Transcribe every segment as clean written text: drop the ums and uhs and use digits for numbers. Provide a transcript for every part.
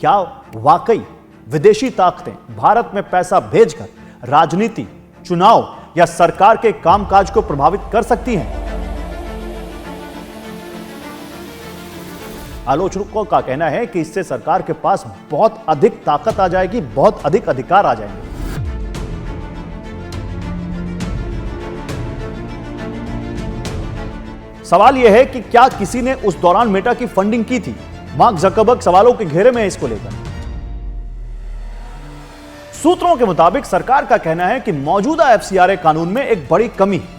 क्या वाकई विदेशी ताकतें भारत में पैसा भेजकर राजनीति, चुनाव या सरकार के कामकाज को प्रभावित कर सकती हैं? आलोचकों का कहना है कि इससे सरकार के पास बहुत अधिक ताकत आ जाएगी, बहुत अधिक अधिकार आ जाएंगे। सवाल यह है कि क्या किसी ने उस दौरान मेटा की फंडिंग की थी? मार्क जकरबर्ग सवालों के घेरे में है इसको लेकर। सूत्रों के मुताबिक सरकार का कहना है कि मौजूदा एफसीआरए कानून में एक बड़ी कमी है।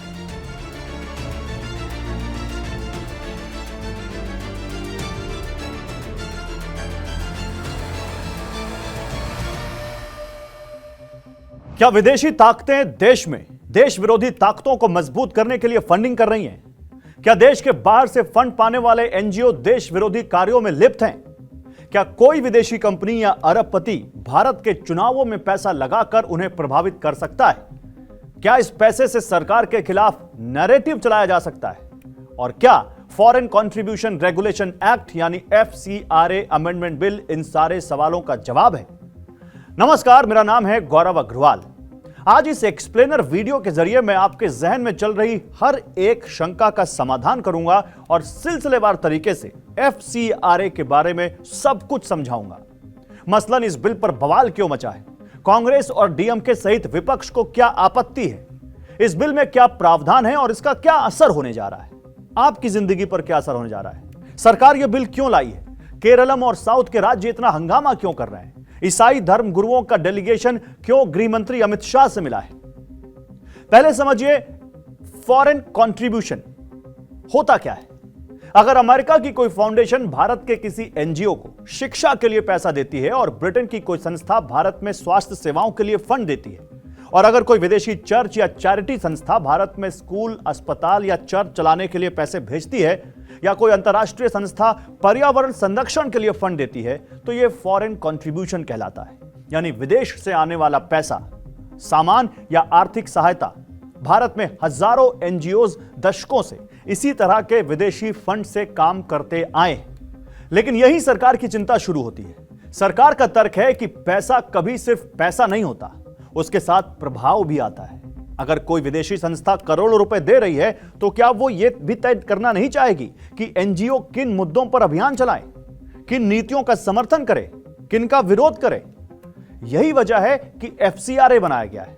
क्या विदेशी ताकतें देश में देश विरोधी ताकतों को मजबूत करने के लिए फंडिंग कर रही हैं? क्या देश के बाहर से फंड पाने वाले एनजीओ देश विरोधी कार्यों में लिप्त हैं? क्या कोई विदेशी कंपनी या अरबपति भारत के चुनावों में पैसा लगाकर उन्हें प्रभावित कर सकता है? क्या इस पैसे से सरकार के खिलाफ नैरेटिव चलाया जा सकता है? और क्या फॉरेन कंट्रीब्यूशन रेगुलेशन एक्ट यानी एफसीआरए अमेंडमेंट बिल इन सारे सवालों का जवाब है? नमस्कार, मेरा नाम है गौरव अग्रवाल। आज इस एक्सप्लेनर वीडियो के जरिए मैं आपके जहन में चल रही हर एक शंका का समाधान करूंगा और सिलसिलेवार तरीके से एफसीआरए के बारे में सब कुछ समझाऊंगा। मसलन इस बिल पर बवाल क्यों मचा है, कांग्रेस और डीएमके सहित विपक्ष को क्या आपत्ति है, इस बिल में क्या प्रावधान है और इसका क्या असर होने जा रहा है, आपकी जिंदगी पर क्या असर होने जा रहा है, सरकार यह बिल क्यों लाई है, केरलम और साउथ के राज्य इतना हंगामा क्यों कर रहे हैं, ईसाई धर्म गुरुओं का डेलीगेशन क्यों गृह मंत्री अमित शाह से मिला है। पहले समझिए फॉरेन कंट्रीब्यूशन होता क्या है। अगर अमेरिका की कोई फाउंडेशन भारत के किसी एनजीओ को शिक्षा के लिए पैसा देती है और ब्रिटेन की कोई संस्था भारत में स्वास्थ्य सेवाओं के लिए फंड देती है, और अगर कोई विदेशी चर्च या चैरिटी संस्था भारत में स्कूल, अस्पताल या चर्च चलाने के लिए पैसे भेजती है, या कोई अंतर्राष्ट्रीय संस्था पर्यावरण संरक्षण के लिए फंड देती है, तो यह फॉरेन कंट्रीब्यूशन कहलाता है। यानी विदेश से आने वाला पैसा, सामान या आर्थिक सहायता। भारत में हजारों एनजीओज दशकों से इसी तरह के विदेशी फंड से काम करते आए हैं। लेकिन यही सरकार की चिंता शुरू होती है। सरकार का तर्क है कि पैसा कभी सिर्फ पैसा नहीं होता, उसके साथ प्रभाव भी आता है। अगर कोई विदेशी संस्था करोड़ों रुपए दे रही है, तो क्या वो ये भी तय करना नहीं चाहेगी कि एनजीओ किन मुद्दों पर अभियान चलाए, किन नीतियों का समर्थन करे, किन का विरोध करे? यही वजह है कि एफसीआरए बनाया गया है।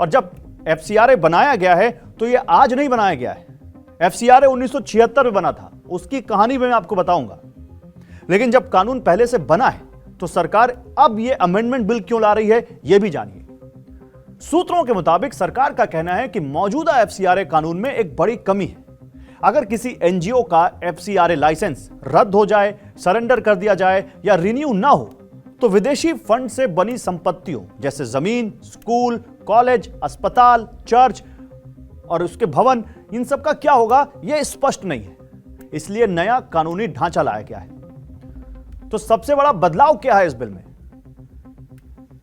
और जब एफसीआरए बनाया गया है तो यह आज नहीं बनाया गया है। एफसीआरए 1976 में बना था, उसकी कहानी मैं आपको बताऊंगा। लेकिन जब कानून पहले से बना है तो सरकार अब यह अमेंडमेंट बिल क्यों ला रही है, यह भी जानिए। सूत्रों के मुताबिक सरकार का कहना है कि मौजूदा एफसीआरए कानून में एक बड़ी कमी है। अगर किसी एनजीओ का एफसीआरए लाइसेंस रद्द हो जाए, सरेंडर कर दिया जाए या रिन्यू ना हो, तो विदेशी फंड से बनी संपत्तियों जैसे जमीन, स्कूल, कॉलेज, अस्पताल, चर्च और उसके भवन, इन सब का क्या होगा यह स्पष्ट नहीं है। इसलिए नया कानूनी ढांचा लाया गया है। तो सबसे बड़ा बदलाव क्या है इस बिल में?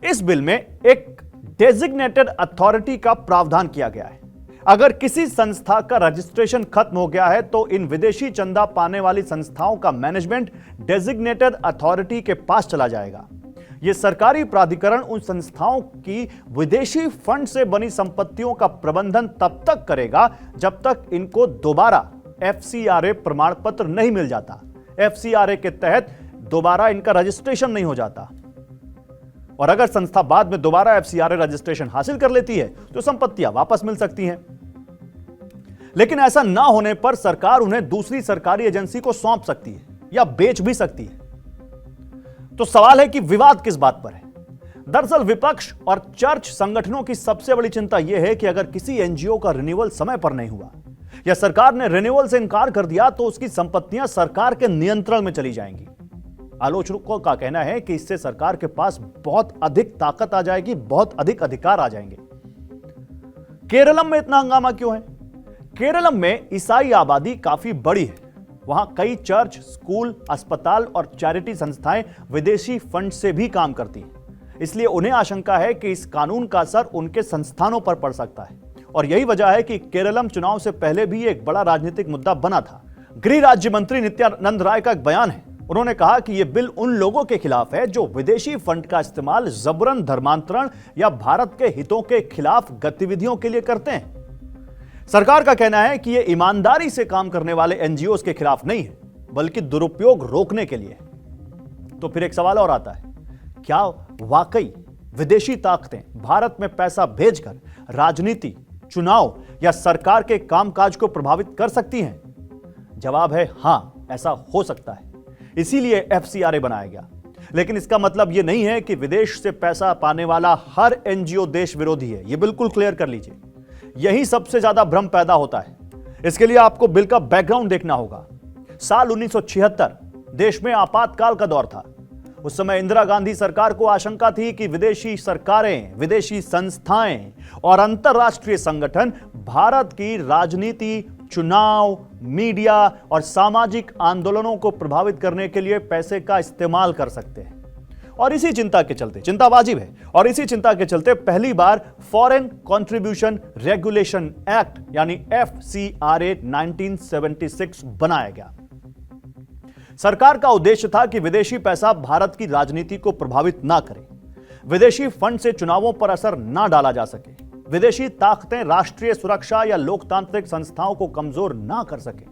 इस बिल में एक डेजिग्नेटेड अथॉरिटी का प्रावधान किया गया है। अगर किसी संस्था का रजिस्ट्रेशन खत्म हो गया है तो इन विदेशी चंदा पाने वाली संस्थाओं का मैनेजमेंट डेजिग्नेटेड अथॉरिटी के पास चला जाएगा। यह सरकारी प्राधिकरण उन संस्थाओं की विदेशी फंड से बनी संपत्तियों का प्रबंधन तब तक करेगा जब तक इनको दोबारा एफसीआरए प्रमाण पत्र नहीं मिल जाता, एफसीआरए के तहत दोबारा इनका रजिस्ट्रेशन नहीं हो जाता। और अगर संस्था बाद में दोबारा एफसीआरए रजिस्ट्रेशन हासिल कर लेती है तो संपत्तियां वापस मिल सकती हैं। लेकिन ऐसा ना होने पर सरकार उन्हें दूसरी सरकारी एजेंसी को सौंप सकती है या बेच भी सकती है। तो सवाल है कि विवाद किस बात पर है? दरअसल विपक्ष और चर्च संगठनों की सबसे बड़ी चिंता यह है कि अगर किसी एनजीओ का रिन्यूअल समय पर नहीं हुआ या सरकार ने रिन्यूअल से इनकार कर दिया तो उसकी संपत्तियां सरकार के नियंत्रण में चली जाएंगी। आलोचकों का कहना है कि इससे सरकार के पास बहुत अधिक ताकत आ जाएगी, बहुत अधिक अधिकार आ जाएंगे। केरलम में इतना हंगामा क्यों है? केरलम में ईसाई आबादी काफी बड़ी है। वहां कई चर्च, स्कूल, अस्पताल और चैरिटी संस्थाएं विदेशी फंड से भी काम करती हैं। इसलिए उन्हें आशंका है कि इस कानून का असर उनके संस्थानों पर पड़ सकता है। और यही वजह है कि केरलम चुनाव से पहले भी एक बड़ा राजनीतिक मुद्दा बना था। गृह राज्य मंत्री नित्यानंद राय का एक बयान है। उन्होंने कहा कि यह बिल उन लोगों के खिलाफ है जो विदेशी फंड का इस्तेमाल जबरन धर्मांतरण या भारत के हितों के खिलाफ गतिविधियों के लिए करते हैं। सरकार का कहना है कि यह ईमानदारी से काम करने वाले एनजीओ के खिलाफ नहीं है, बल्कि दुरुपयोग रोकने के लिए। तो फिर एक सवाल और आता है, क्या वाकई विदेशी ताकतें भारत में पैसा भेजकर राजनीति, चुनाव या सरकार के कामकाज को प्रभावित कर सकती हैं? जवाब है हां, ऐसा हो सकता है। इसीलिए एफसीआरए बनाया गया। लेकिन इसका मतलब यह नहीं है कि विदेश से पैसा पाने वाला हर एनजीओ देश विरोधी है। यह बिल्कुल क्लियर कर लीजिए। यही सबसे ज्यादा भ्रम पैदा होता है। इसके लिए आपको बिल का बैकग्राउंड देखना होगा। साल 1976 देश में आपातकाल का दौर था। उस समय इंदिरा गांधी सरकार को आशंका थी कि विदेशी सरकारें, विदेशी संस्थाएं और अंतरराष्ट्रीय संगठन भारत की राजनीति, चुनाव, मीडिया और सामाजिक आंदोलनों को प्रभावित करने के लिए पैसे का इस्तेमाल कर सकते हैं। और इसी चिंता के चलते, चिंता वाजिब है, और इसी चिंता के चलते पहली बार फॉरेन कंट्रीब्यूशन रेगुलेशन एक्ट यानी एफसीआरए 1976 बनाया गया। सरकार का उद्देश्य था कि विदेशी पैसा भारत की राजनीति को प्रभावित ना करे, विदेशी फंड से चुनावों पर असर ना डाला जा सके, विदेशी ताकतें राष्ट्रीय सुरक्षा या लोकतांत्रिक संस्थाओं को कमजोर ना कर सके,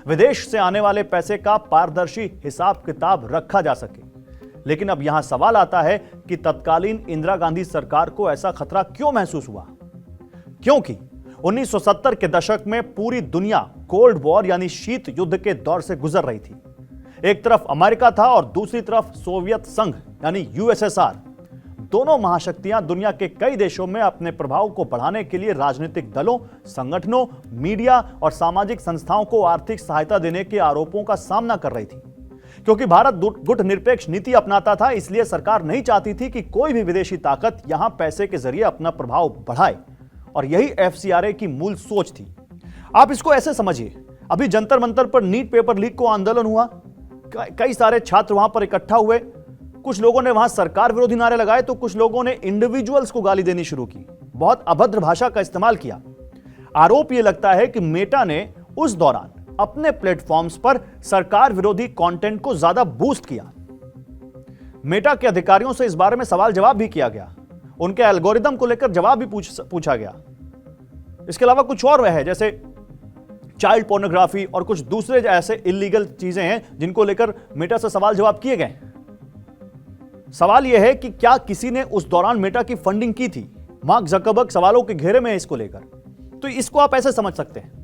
विदेश से आने वाले पैसे का पारदर्शी हिसाब किताब रखा जा सके। लेकिन अब यहां सवाल आता है कि तत्कालीन इंदिरा गांधी सरकार को ऐसा खतरा क्यों महसूस हुआ? क्योंकि 1970 के दशक में पूरी दुनिया कोल्ड वॉर यानी शीत युद्ध के दौर से गुजर रही थी। एक तरफ अमेरिका था और दूसरी तरफ सोवियत संघ यानी यूएसएसआर। दोनों महाशक्तियां दुनिया के कई देशों में अपने प्रभाव को बढ़ाने के लिए राजनीतिक दलों, संगठनों, मीडिया और सामाजिक संस्थाओं को आर्थिक सहायता देने के आरोपों का सामना कर रही थी। क्योंकि भारत गुटनिरपेक्ष नीति अपनाता था, इसलिए सरकार नहीं चाहती थी कि कोई भी विदेशी ताकत यहां पैसे के जरिए अपना प्रभाव बढ़ाए। और यही एफसीआरए की मूल सोच थी। आप इसको ऐसे समझिए, अभी जंतर मंतर पर नीट पेपर लीक को आंदोलन हुआ, कई सारे छात्र वहां पर इकट्ठा हुए, कुछ लोगों ने वहां सरकार विरोधी नारे लगाए तो कुछ लोगों ने इंडिविजुअल्स को गाली देनी शुरू की, बहुत अभद्र भाषा का इस्तेमाल किया। आरोप यह लगता है कि मेटा ने उस दौरान अपने प्लेटफॉर्म्स पर सरकार विरोधी कंटेंट को ज्यादा बूस्ट किया। मेटा के अधिकारियों से इस बारे में सवाल जवाब भी किया गया, उनके एल्गोरिदम को लेकर जवाब भी पूछा गया। इसके अलावा कुछ और है, जैसे चाइल्ड पोर्नोग्राफी और कुछ दूसरे ऐसे इलीगल चीजें हैं जिनको लेकर मेटा से सवाल जवाब किए गए। सवाल यह है कि क्या किसी ने उस दौरान मेटा की फंडिंग की थी? मार्क जकरबर्ग सवालों के घेरे में है इसको लेकर। तो इसको आप ऐसे समझ सकते हैं।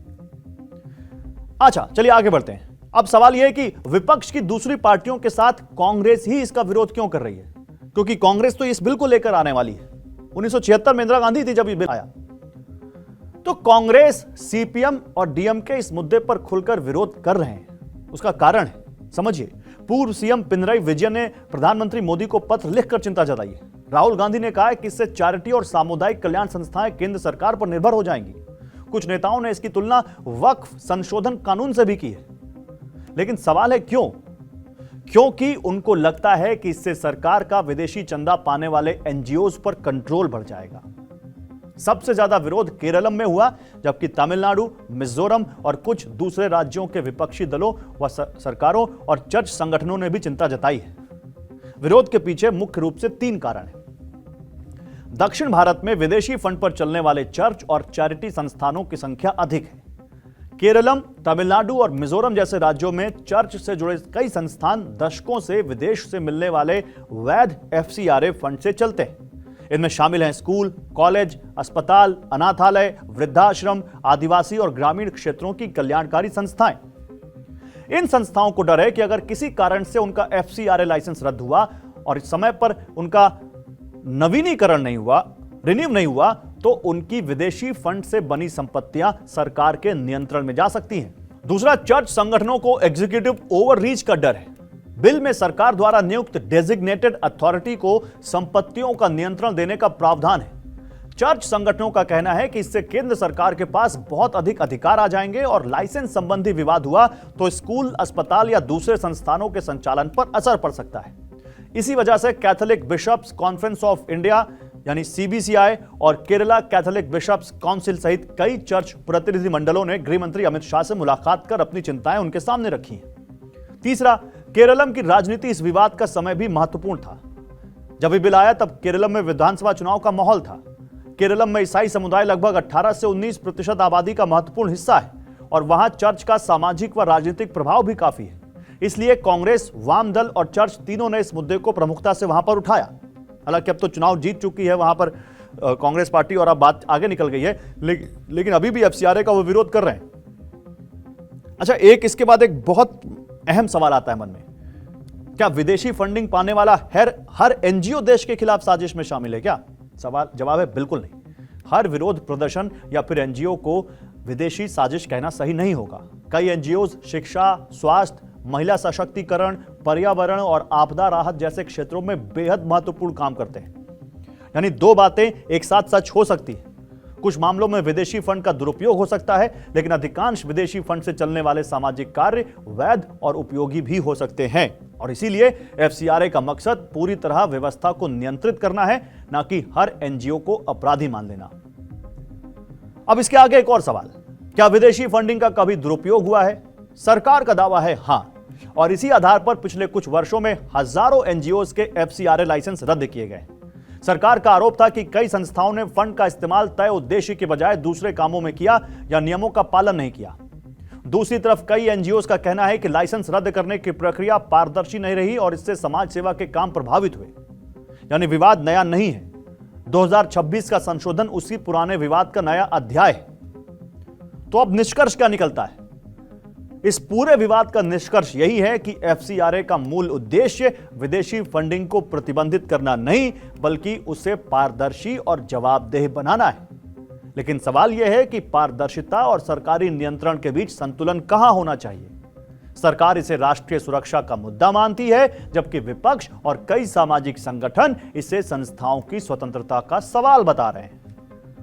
अच्छा, चलिए आगे बढ़ते हैं। अब सवाल यह है कि विपक्ष की दूसरी पार्टियों के साथ कांग्रेस ही इसका विरोध क्यों कर रही है? क्योंकि कांग्रेस तो इस बिल को लेकर आने वाली है। 1976 में इंदिरा गांधी थी जब ये बिल आया। तो कांग्रेस, सीपीएम और डीएमके इस मुद्दे पर खुलकर विरोध कर रहे हैं। उसका कारण है, समझिए। पूर्व सीएम पिनराई विजयन ने प्रधानमंत्री मोदी को पत्र लिखकर चिंता जताई है। राहुल गांधी ने कहा है कि इससे चैरिटी और सामुदायिक कल्याण संस्थाएं केंद्र सरकार पर निर्भर हो जाएंगी। कुछ नेताओं ने इसकी तुलना वक्फ संशोधन कानून से भी की है। लेकिन सवाल है क्यों? क्योंकि उनको लगता है कि इससे सरकार का विदेशी चंदा पाने वाले एनजीओज पर कंट्रोल बढ़ जाएगा। सबसे ज्यादा विरोध केरलम में हुआ, जबकि तमिलनाडु, मिजोरम और कुछ दूसरे राज्यों के विपक्षी दलों व सरकारों और चर्च संगठनों ने भी चिंता जताई है। विरोध के पीछे मुख्य रूप से 3 कारण हैं। दक्षिण भारत में विदेशी फंड पर चलने वाले चर्च और चैरिटी संस्थानों की संख्या अधिक है। केरलम, तमिलनाडु और मिजोरम जैसे राज्यों में चर्च से जुड़े कई संस्थान दशकों से विदेश से मिलने वाले वैध एफसीआरए फंड से चलते हैं। इनमें शामिल हैं स्कूल, कॉलेज, अस्पताल, अनाथालय, वृद्धाश्रम, आदिवासी और ग्रामीण क्षेत्रों की कल्याणकारी संस्थाएं। इन संस्थाओं को डर है कि अगर किसी कारण से उनका एफसीआरए लाइसेंस रद्द हुआ और इस समय पर उनका नवीनीकरण नहीं हुआ, रिन्यू नहीं हुआ, तो उनकी विदेशी फंड से बनी संपत्तियां सरकार के नियंत्रण में जा सकती हैं। दूसरा, चर्च संगठनों को एग्जीक्यूटिव ओवररीच का डर है। बिल में सरकार द्वारा नियुक्त डेजिग्नेटेड अथॉरिटी को संपत्तियों का नियंत्रण देने का प्रावधान है। चर्च संगठनों का कहना है कि इससे केंद्र सरकार के पास बहुत अधिक अधिकार आ जाएंगे और लाइसेंस संबंधी विवाद हुआ तो स्कूल, अस्पताल या दूसरे संस्थानों के संचालन पर असर पड़ सकता है। इसी वजह से Catholic bishops conference of India यानी सीबीसीआई और केरला कैथोलिक बिशप्स काउंसिल सहित कई चर्च प्रतिनिधिमंडलों ने गृह मंत्री अमित शाह से मुलाकात कर अपनी चिंताएं उनके सामने रखी हैं। तीसरा, केरलम की राजनीति इस विवाद का समय भी महत्वपूर्ण था। जब ये बिल आया तब केरलम में विधानसभा चुनाव का माहौल था। केरलम में ईसाई समुदाय लगभग 18 से 19% आबादी का महत्वपूर्ण हिस्सा है और वहां चर्च का सामाजिक व राजनीतिक प्रभाव भी काफी है। इसलिए कांग्रेस, वाम दल और चर्च तीनों ने इस मुद्दे को प्रमुखता से वहां पर उठाया। हालांकि अब तो चुनाव जीत चुकी है वहां पर कांग्रेस पार्टी और अब बात आगे निकल गई है, लेकिन अभी भी एफसीआरए का वो विरोध कर रहे हैं। अच्छा, एक इसके बाद एक बहुत अहम सवाल आता है मन में, क्या विदेशी फंडिंग पाने वाला हर एनजीओ देश के खिलाफ साजिश में शामिल है क्या? जवाब है बिल्कुल नहीं। हर विरोध प्रदर्शन या फिर एनजीओ को विदेशी साजिश कहना सही नहीं होगा। कई एनजीओ शिक्षा, स्वास्थ्य, महिला सशक्तिकरण, पर्यावरण और आपदा राहत जैसे क्षेत्रों में बेहद महत्वपूर्ण काम करते हैं। यानी दो बातें एक साथ सच हो सकती है। कुछ मामलों में विदेशी फंड का दुरुपयोग हो सकता है, लेकिन अधिकांश विदेशी फंड से चलने वाले सामाजिक कार्य वैध और उपयोगी भी हो सकते हैं। और इसीलिए एफसीआरए का मकसद पूरी तरह व्यवस्था को नियंत्रित करना है, ना कि हर एनजीओ को अपराधी मान लेना। अब इसके आगे एक और सवाल, क्या विदेशी फंडिंग का कभी दुरुपयोग हुआ है? सरकार का दावा है हां, और इसी आधार पर पिछले कुछ वर्षों में हजारों एनजीओ के एफसीआरए लाइसेंस रद्द किए गए। सरकार का आरोप था कि कई संस्थाओं ने फंड का इस्तेमाल तय उद्देश्य के बजाय दूसरे कामों में किया या नियमों का पालन नहीं किया। दूसरी तरफ कई एनजीओ का कहना है कि लाइसेंस रद्द करने की प्रक्रिया पारदर्शी नहीं रही और इससे समाज सेवा के काम प्रभावित हुए। यानी विवाद नया नहीं है, 2026 का संशोधन उसी पुराने विवाद का नया अध्याय है। तो अब निष्कर्ष क्या निकलता है? इस पूरे विवाद का निष्कर्ष यही है कि एफसीआरए का मूल उद्देश्य विदेशी फंडिंग को प्रतिबंधित करना नहीं, बल्कि उसे पारदर्शी और जवाबदेह बनाना है। लेकिन सवाल यह है कि पारदर्शिता और सरकारी नियंत्रण के बीच संतुलन कहां होना चाहिए? सरकार इसे राष्ट्रीय सुरक्षा का मुद्दा मानती है, जबकि विपक्ष और कई सामाजिक संगठन इसे संस्थाओं की स्वतंत्रता का सवाल बता रहे हैं।